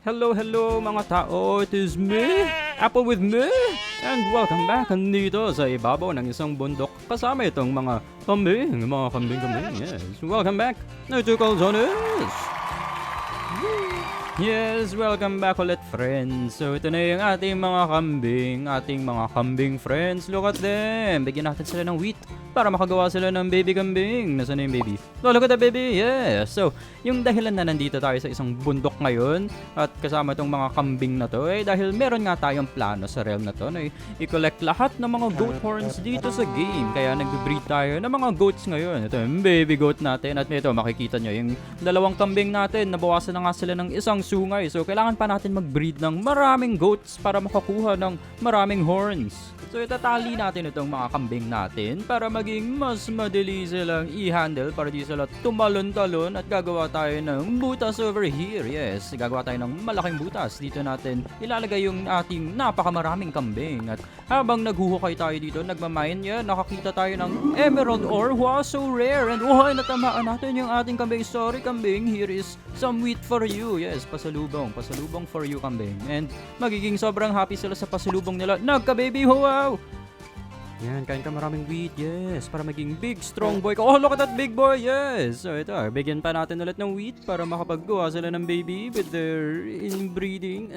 Hello mga tao, it is me, Apple with me, and welcome back dito sa ibabaw ng isang bundok kasama itong mga kambing, yes. Welcome back, Nautical Zones! Yes, welcome back ulit friends. So ito na yung ating mga kambing friends. Look at them. Bigyan natin sila ng wheat para makagawa sila ng baby kambing. Nasaan na yung baby? Oh, look at the baby. Yes. So, yung dahilan na nandito tayo sa isang bundok ngayon at kasama itong mga kambing na to dahil meron nga tayong plano sa realm na to na i-collect lahat ng mga goat horns dito sa game. Kaya nagbe-breed tayo ng mga goats ngayon. Ito yung baby goat natin at ito makikita nyo yung dalawang kambing natin. Nabawasan na nga sila ng isang sungay. So, kailangan pa natin mag-breed ng maraming goats para makakuha ng maraming horns. So, itatali natin itong mga kambing natin para maging mas madali silang i-handle para di sila tumalon-talon at gagawa tayo ng butas over here. Yes, gagawa tayo ng malaking butas. Dito natin ilalagay yung ating napakamaraming kambing. At habang naghuhukay tayo dito, nagmamine yan, nakakita tayo ng emerald ore. Wow, so rare. And natamaan natin yung ating kambing. Sorry kambing, here is some wheat for you. Yes, pasalubong for you kambing. And magiging sobrang happy sila sa pasalubong nila. Nagka-baby, wow! Yan, kain ka maraming wheat, yes, para maging big, strong boy ka. Oh, look at that big boy, yes! So ito, bigyan pa natin ulit ng wheat para makapaggawa sila ng baby with their inbreeding.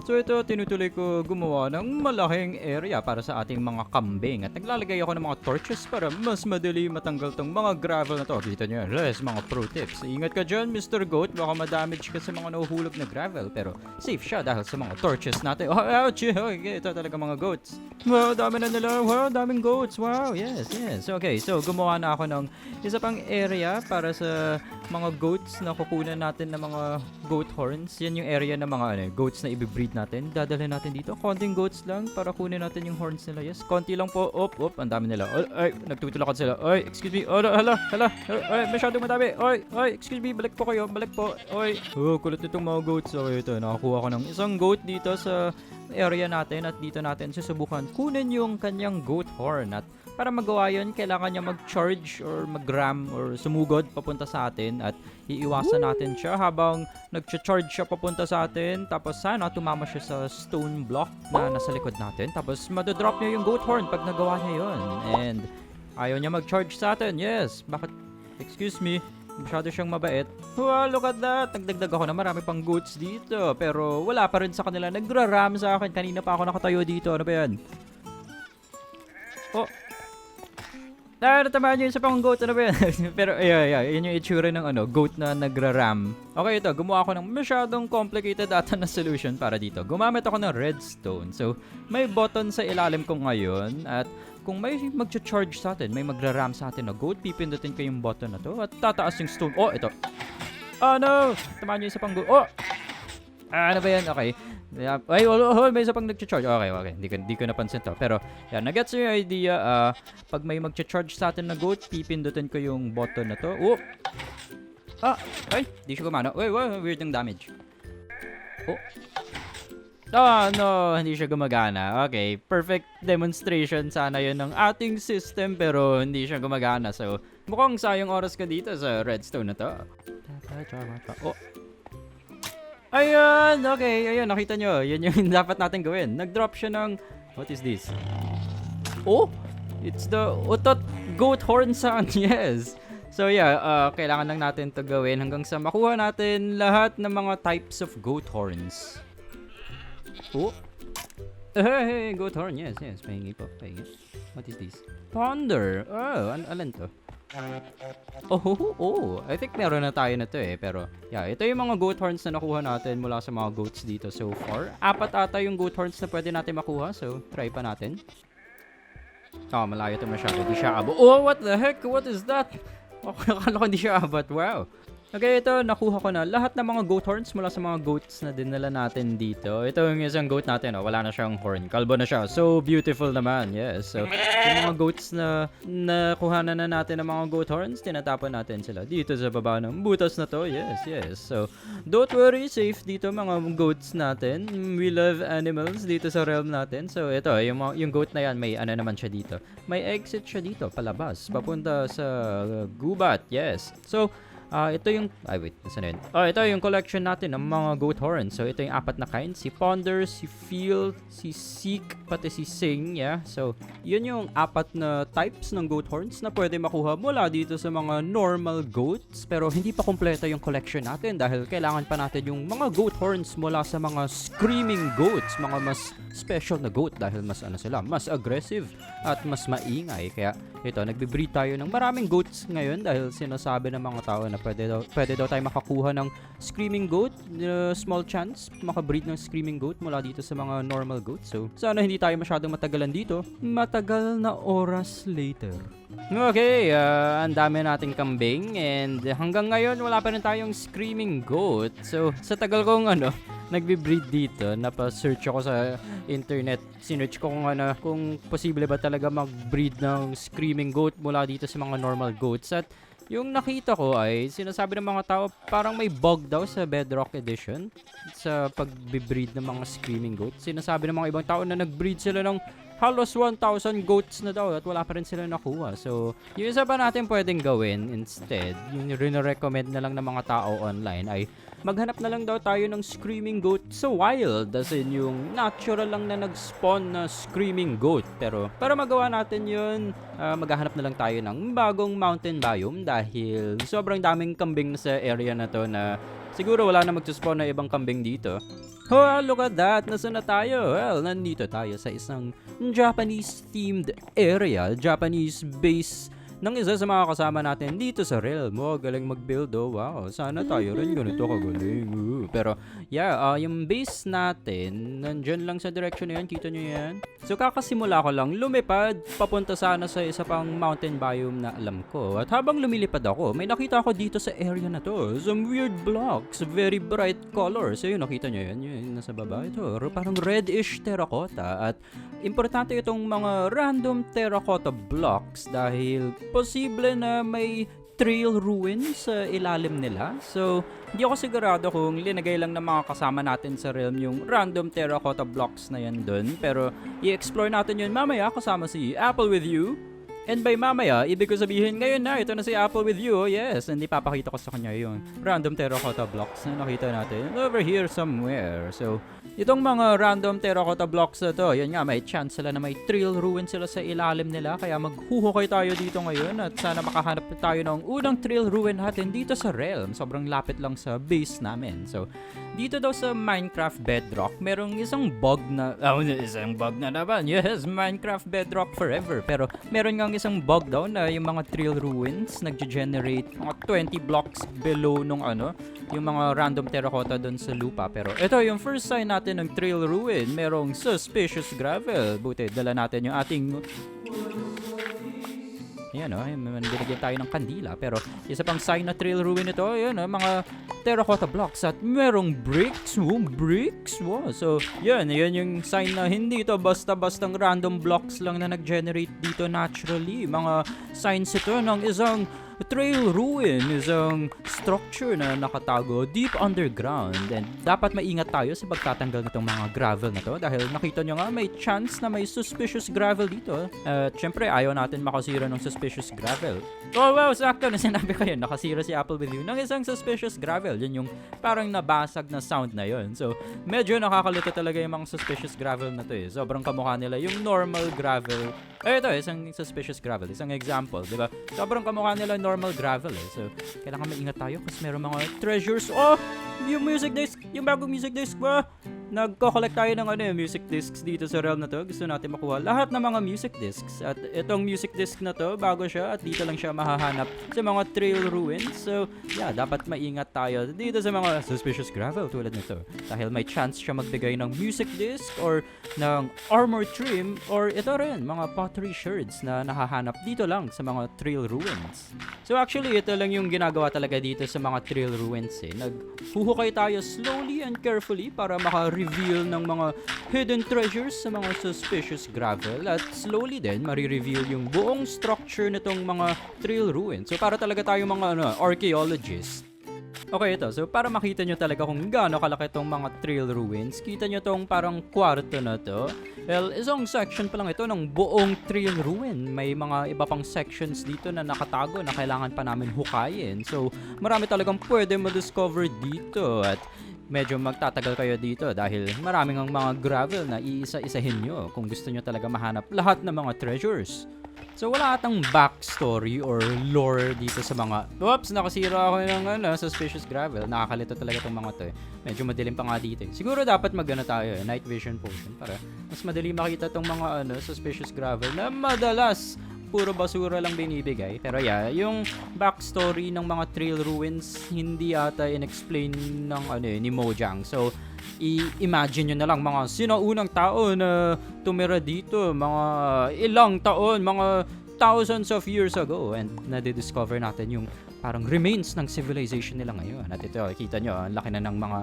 So ito, tinutuloy ko gumawa ng malaking area para sa ating mga kambing. At naglalagay ako ng mga torches para mas madali matanggal tong mga gravel na to. Kita nyo, yes, mga pro tips. Ingat ka dyan, Mr. Goat. Baka madamage ka sa mga nahuhulog na gravel. Pero safe siya dahil sa mga torches natin. Oh, ouch! Okay, ito talaga mga goats. Wow, dami na nila. Wow, daming goats. Wow, yes. Okay, so gumawa na ako ng isa pang area para sa mga goats na kukunan natin ng mga goat horns. Yan yung area ng mga goats na i-breed natin. Dadalhin natin dito. Konting goats lang para kunin natin yung horns nila. Yes, konti lang po. Ang dami nila. Ay, nagtutulakan sila. Ay, excuse me. Hala. Ay, masyadong madami. Ay, excuse me. Balik po kayo. Balik po. Ay. Oh, kulit nitong mga goats. Okay, ito. Nakakuha ko ng isang goat dito sa area natin at dito natin susubukan kunin yung kanyang goat horn. At para magawa yun, kailangan niya mag-charge or mag-ram or sumugod papunta sa atin at iiwasan natin siya habang nag-charge siya papunta sa atin. Tapos sana tumama siya sa stone block na nasa likod natin. Tapos madodrop niya yung goat horn pag nagawa niya yun. And ayaw niya mag-charge sa atin. Yes, bakit? Excuse me. Masyado siyang mabait. Wow, look at that. Nagdagdag ako na marami pang goats dito. Pero wala pa rin sa kanila. Nagra-ram sa akin. Kanina pa ako nakatayo dito. Ano ba yan? Oh. Natamaan nyo yung isa pang goat. Ano ba yan? Pero, yun yung itsura ng goat na nagra-ram. Okay, ito. Gumawa ako ng masyadong complicated ata na solution para dito. Gumamit ako ng redstone. So, may button sa ilalim ko ngayon. At kung may mag-charge sa atin, may magra-ram sa atin na goat, pipindutin ko yung button na to at tataas yung stone. Oh, ito. Oh, no! Tamaan nyo isa pang goat. Oh! Ano ba yan? Okay. Ay, may isa pang nag-charge. Okay. Hindi ko napansin to. Pero, yan. Nag-gets yung idea. Pag may mag-charge sa atin na goat, pipindutin ko yung button na to. Oh! Ay! Di siya gumana. Wait, weird yung damage. Oh! Oh, no, hindi siya gumagana. Okay, perfect demonstration sana yun ng ating system pero hindi siya gumagana. So, mukhang sayang oras ka dito sa redstone na to. Oh. Ayun, okay, ayun, nakita nyo. Yun yung dapat natin gawin. Nag-drop siya ng, what is this? Oh, it's the utot goat horn sound, yes. So yeah, kailangan lang natin to gawin hanggang sa makuha natin lahat ng mga types of goat horns. Oh. Hey, goat horn. Yes. Pahingi po. What is this? Ponder. Oh, alan to? Oh. I think meron na tayo na to Pero, yeah, ito yung mga goat horns na nakuha natin mula sa mga goats dito so far. 4 ata yung goat horns na pwede natin makuha. So, try pa natin. Oh, malayo to masyado. Hindi siya abot. Oh, what the heck? What is that? Akala ko hindi siya abot. Wow. Okay, ito, nakuha ko na lahat ng mga goat horns mula sa mga goats na dinala natin dito. Ito yung isang goat natin, wala na siyang horn. Kalbo na siya. So beautiful naman, yes. So, yung mga goats na nakuha na natin ng mga goat horns, tinatapon natin sila dito sa baba ng butas na to. Yes. So, don't worry, safe dito mga goats natin. We love animals dito sa realm natin. So, ito, yung goat na yan, may naman siya dito. May exit siya dito, palabas, papunta sa gubat, yes. So, Ito yung, wait, nasaan na yun? Ito yung collection natin ng mga goat horns. So, ito yung 4 na kind. Si Ponder, si Feel, si Seek, pati si Sing, yeah. So, yun yung 4 na types ng goat horns na pwede makuha mula dito sa mga normal goats. Pero hindi pa kompleto yung collection natin dahil kailangan pa natin yung mga goat horns mula sa mga screaming goats, mga mas special na goat dahil mas mas aggressive at mas maingay. Kaya, ito, nagbe-breed tayo ng maraming goats ngayon dahil sinasabi ng mga tao na pwede daw tayo makakuha ng screaming goat, small chance makabreed ng screaming goat mula dito sa mga normal goats. So, sana hindi tayo masyadong matagalan dito. Matagal na oras later. Okay, ang dami nating kambing and hanggang ngayon wala pa rin tayong screaming goat. So, sa tagal kong nagbe-breed dito, napa-search ako sa internet, sinearch ko kung posible ba talaga mag-breed ng screaming goat mula dito sa mga normal goats. At yung nakita ko ay sinasabi ng mga tao parang may bug daw sa Bedrock Edition sa pag-breed ng mga screaming goat. Sinasabi ng mga ibang tao na nag-breed sila ng halos 1,000 goats na daw at wala pa rin sila nakuha. So, yung isa pa natin pwedeng gawin instead, yung rin-recommend na lang ng mga tao online ay maghanap na lang daw tayo ng screaming goat sa wild, as in yung natural lang na nag-spawn na screaming goat. Pero para magawa natin yun, maghahanap na lang tayo ng bagong mountain biome dahil sobrang daming kambing sa area na to na siguro wala na mag-spawn na ibang kambing dito. Oh, look at that! Nasaan na tayo? Well, nandito tayo sa isang Japanese-themed area, Japanese base ng isa sa mga kasama natin dito sa realm. Galing mag-build, wow. Sana tayo rin ganito kagaling. Pero, yeah, yung base natin, nandyan lang sa direction na yan. Kita nyo yan? So, kakasimula ko lang lumipad, papunta sana sa isa pang mountain biome na alam ko. At habang lumilipad ako, may nakita ako dito sa area na to. Some weird blocks, very bright colors. So, yun, nakita nyo yan? Yun, nasa baba. Ito, parang reddish terracotta. At importante itong mga random terracotta blocks dahil posible na may trail ruins sa ilalim nila. So, hindi ako sigurado kung linagay lang ng mga kasama natin sa realm yung random terracotta blocks na yan dun. Pero, i-explore natin yun mamaya kasama si Apple with you. And by mamaya, ibig ko sabihin ngayon na ito na si Apple with you. Yes, and ipapakita ko sa kanya yung random terracotta blocks na nakita natin over here somewhere. So, itong mga random terracotta blocks na to, yan nga, may chance sila na may trail ruin sila sa ilalim nila. Kaya maghuhukay tayo dito ngayon at sana makahanap tayo ng unang trail ruin natin dito sa realm. Sobrang lapit lang sa base namin. So, dito daw sa Minecraft Bedrock, merong isang bug na, isang bug na naman. Yes, Minecraft Bedrock forever. Pero meron nga isang bug daw na yung mga trail ruins nagge-generate mga 20 blocks below nung yung mga random terracotta doon sa lupa. Pero ito yung first sign natin ng trail ruin. Merong suspicious gravel. Buti, dala natin yung ating Ayan binigyan tayo ng kandila. Pero isa pang sign na trail ruin ito, mga terracotta blocks at merong bricks. Bricks? Wow. So, yan yung sign na hindi ito basta-bastang random blocks lang na nag-generate dito naturally. Mga signs ito ng isang trail ruin, isang structure na nakatago deep underground. And dapat maingat tayo sa pagtatanggal nitong mga gravel na to dahil nakita nyo nga may chance na may suspicious gravel dito. At syempre ayaw natin makasira ng suspicious gravel. Oh wow, sakto na sinabi ko yun. Nakasira si Apple with you ng isang suspicious gravel. Yun yung parang nabasag na sound na yun. So medyo nakakalito talaga yung mga suspicious gravel na to Sobrang kamukha nila yung normal gravel. Ito isang suspicious gravel. Isang example, di ba? Sobrang kamukha nila normal gravel So, kailangan maingat tayo kasi meron mga treasures. Oh! Yung music disc! Yung bagong music disc ba? Nagko-collect tayo ng music discs dito sa realm na to. Gusto natin makuha lahat ng mga music discs. At itong music disc na to, bago siya at dito lang siya mahahanap sa mga trail ruins. So, yeah, dapat maingat tayo dito sa mga suspicious gravel tulad nito. Dahil may chance siya magbigay ng music disc or ng armor trim or ito rin, mga pottery shards na nahahanap dito lang sa mga trail ruins. So, actually, ito lang yung ginagawa talaga dito sa mga trail ruins Naghuhukay tayo slowly and carefully para maka-reveal ng mga hidden treasures sa mga suspicious gravel at slowly din marireveal yung buong structure nitong mga trail ruins. So para talaga tayo mga archaeologists. Okay, ito. So, para makita nyo talaga kung gaano kalaki itong mga trail ruins, kita nyo itong parang kwarto na to. Well, isang section pa lang ito ng buong trail ruin. May mga iba pang sections dito na nakatago na kailangan pa namin hukayin. So, marami talagang pwede ma-discover dito at medyo magtatagal kayo dito dahil maraming ang mga gravel na iisa-isahin nyo kung gusto nyo talaga mahanap lahat ng mga treasures. So wala atang backstory or lore dito sa mga... Oops! Nakasira ako ng suspicious gravel. Nakakalito talaga itong mga to eh. Medyo madilim pa nga dito eh. Siguro dapat magano tayo eh, night vision potion para mas madali makita itong mga suspicious gravel na madalas puro basura lang binibigay. Pero yeah, yung backstory ng mga trail ruins hindi ata in-explain ng ni Mojang. So i-imagine nyo na lang mga sinaunang tao na tumira dito, mga ilang taon, mga thousands of years ago, and nadidiscover natin yung parang remains ng civilization nila ngayon. At ito, kita nyo, ang laki na ng mga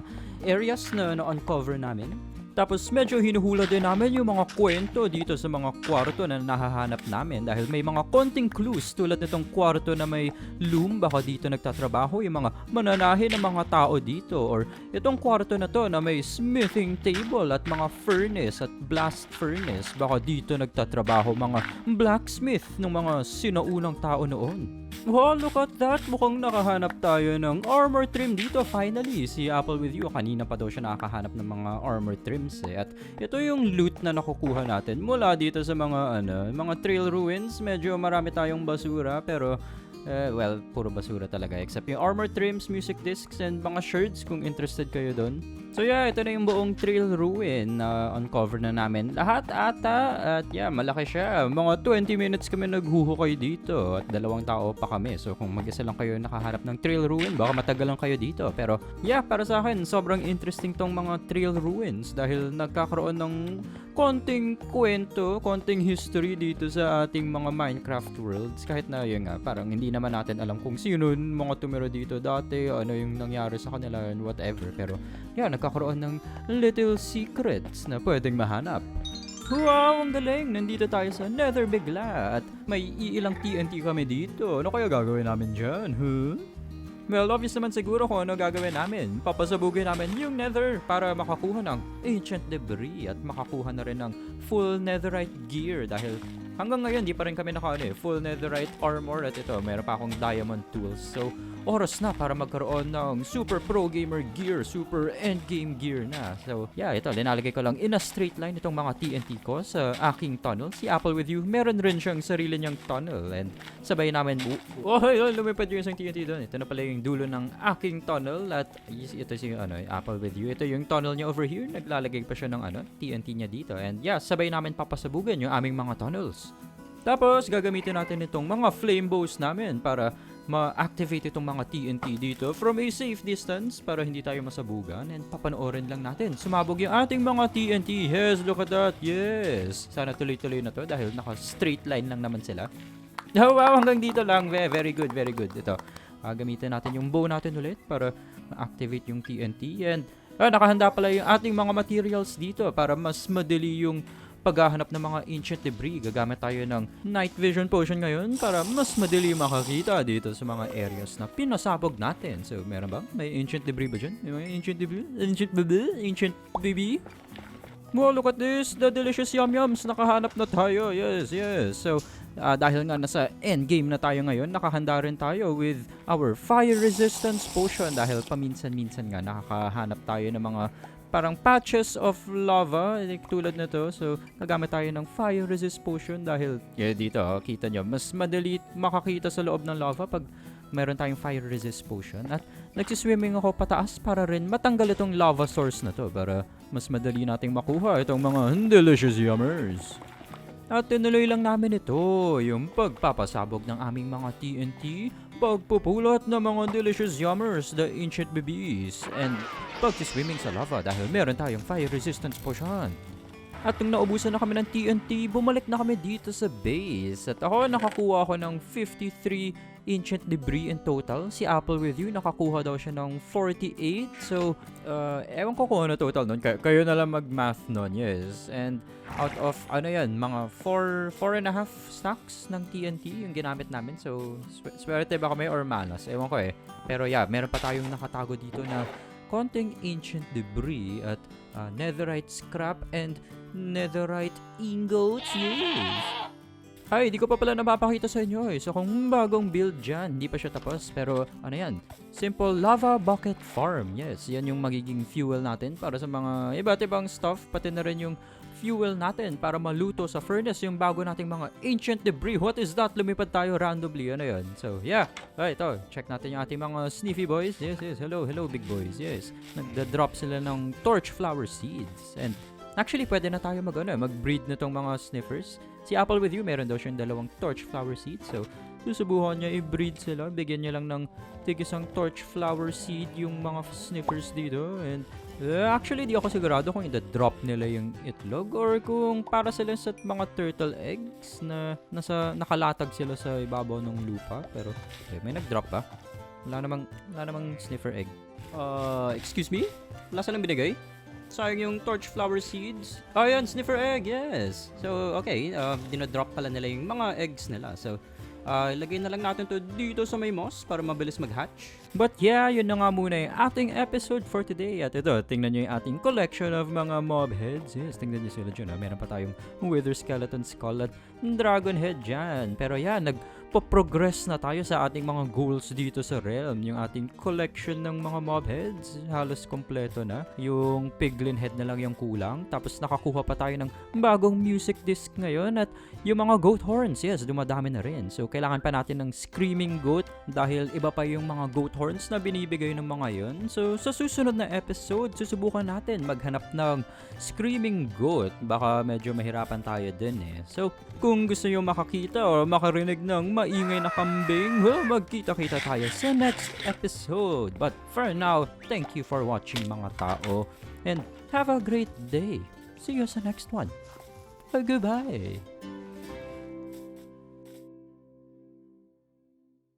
areas na na-uncover namin. Tapos medyo hinuhula din namin yung mga kwento dito sa mga kwarto na nahahanap namin dahil may mga konting clues tulad nitong kwarto na may loom, baka dito nagtatrabaho yung mga mananahin ng mga tao dito, or itong kwarto na to na may smithing table at mga furnace at blast furnace, baka dito nagtatrabaho mga blacksmith ng mga sinaunang tao noon. Wow, look at that! Mukhang nakahanap tayo ng armor trim dito finally. Si Apple with You, kanina pa daw siya nakakahanap ng mga armor trims eh. At ito yung loot na nakukuha natin mula dito sa mga mga trail ruins. Medyo marami tayong basura pero well, puro basura talaga except yung armor trims, music discs, and mga shirts kung interested kayo doon. So yeah, ito na yung buong trail ruin na uncover na namin lahat ata. At yeah, malaki siya. Mga 20 minutes kami naghuhukay dito at 2 tao pa kami. So kung mag-isa lang kayo nakaharap ng trail ruin, baka matagal lang kayo dito. Pero yeah, para sa akin, sobrang interesting tong mga trail ruins dahil nagkakaroon ng konting kwento, konting history dito sa ating mga Minecraft worlds. Kahit na yun nga, parang hindi naman natin alam kung sino mga tumira dito dati, ano yung nangyari sa kanila and whatever. Pero yeah, nagkakaroon ng little secrets na pwedeng mahanap. Wow, ang galing! Nandito tayo sa Nether bigla at may iilang TNT kami dito. Ano kaya gagawin namin dyan, huh? Well, obvious naman siguro kung ano gagawin namin. Papasabugin namin yung Nether para makakuha ng ancient debris at makakuha na rin ng full netherite gear dahil hanggang ngayon di pa rin kami full netherite armor at ito, meron pa akong diamond tools. So, oras na para magkaroon ng super pro gamer gear, super endgame gear na. So, yeah, ito, linalagay ko lang in a straight line itong mga TNT ko sa aking tunnel. Si Apple with You, meron rin siyang sarili niyang tunnel and sabay namin, lumipad yung isang TNT doon. Ito na pala yung dulo ng aking tunnel at ito si Apple with You. Ito yung tunnel niya over here. Naglalagay pa siya ng TNT niya dito. And yeah, sabay namin papasabugan yung aming mga tunnels. Tapos, gagamitin natin itong mga flame bows namin para ma-activate itong mga TNT dito from a safe distance para hindi tayo masabugan, and papanoorin lang natin sumabog yung ating mga TNT. Yes, look at that. Yes. Sana tuloy-tuloy na to dahil naka-straight line lang naman sila. Wow, hanggang dito lang. Very good, very good. Ito, gamitin natin yung bow natin ulit para ma-activate yung TNT. And nakahanda pala yung ating mga materials dito para mas madali yung paghahanap ng mga ancient debris. Gagamit tayo ng night vision potion ngayon para mas madali makakita dito sa mga areas na pinasabog natin. So, meron ba? May ancient debris ba dyan? May mga ancient debris? Ancient baby? Wow, look at this! The delicious yum-yums! Nakahanap na tayo! Yes, yes! So, dahil nga nasa endgame na tayo ngayon, nakahanda rin tayo with our fire resistance potion dahil paminsan-minsan nga nakakahanap tayo ng mga parang patches of lava like tulad na to. So, nagamit tayo ng fire resist potion dahil dito, kita nyo, mas madali makakita sa loob ng lava pag meron tayong fire resist potion. At nagsiswimming ako pataas para rin matanggal itong lava source na to para mas madali nating makuha itong mga delicious yummers. At tinuloy lang namin ito, yung pagpapasabog ng aming mga TNT, pagpupulot ng mga delicious yummers, the ancient babies, and pag-swimming sa lava dahil meron tayong fire resistance potion. At nung naubusan na kami ng TNT, bumalik na kami dito sa base. At ako, nakakuha ako ng 53 ancient debris in total. Si Apple with You, nakakuha daw siya ng 48. So, ewan ko kung ano total nun. Kayo na lang mag-math nun, yes. And out of, mga 4.5 stacks ng TNT yung ginamit namin. So, swerte ba kami or malas? Ewan ko eh. Pero yeah, meron pa tayong nakatago dito na konting ancient debris at netherite scrap and netherite ingots. Yes! Ay, di ko pa pala napapakita sa inyo eh. So kung bagong build dyan, hindi pa siya tapos. Pero ano yan? Simple lava bucket farm. Yes, yan yung magiging fuel natin para sa mga iba't ibang stuff. Pati na rin yung fuel natin para maluto sa furnace yung bago nating mga ancient debris. What is that? Lumipad tayo randomly. Ano yun? So yeah. Ay, ito. Check natin yung ating mga sniffy boys. Yes, yes. Hello, hello big boys. Yes. Nagda-drop sila ng torch flower seeds. And actually, pwede na tayo mag-breed na tong mga sniffers. Si Apple with You, meron daw siyang 2 torch flower seeds. So, susubukan niya i-breed sila. Bigyan niya lang ng tig-isang torch flower seed yung mga sniffers dito. And actually, di ako sigurado kung i-drop nila yung itlog or kung para sila sa mga turtle eggs na nakalatag sila sa ibabaw ng lupa. Pero, may nag-drop ba? Wala namang sniffer egg. Excuse me? Wala silang binigay? Sayang yung torch flower seeds. Oh, yun, sniffer egg, yes. So, okay, dinodrop pala nila yung mga eggs nila. So, ilagay na lang natin to dito sa may moss para mabilis mag-hatch. But yeah, yun na nga muna yung ating episode for today. At ito, tingnan nyo yung ating collection of mga mob heads. Yes, tingnan nyo sila dyan. Meron pa tayong wither skeleton skull at dragon head dyan. Pero yeah, nagpo-progress na tayo sa ating mga goals dito sa realm. Yung ating collection ng mga mob heads, halos kompleto na. Yung piglin head na lang yung kulang. Tapos nakakuha pa tayo ng bagong music disc ngayon. At yung mga goat horns, yes, dumadami na rin. So, kailangan pa natin ng screaming goat dahil iba pa yung mga goat horns na binibigay ng mga yun. So, sa susunod na episode, susubukan natin maghanap ng screaming goat. Baka medyo mahirapan tayo din eh. So, kung gusto nyo makakita o makarinig ng maingay na kambing, well, magkita-kita tayo sa next episode. But for now, thank you for watching mga tao. And have a great day. See you sa next one. Goodbye.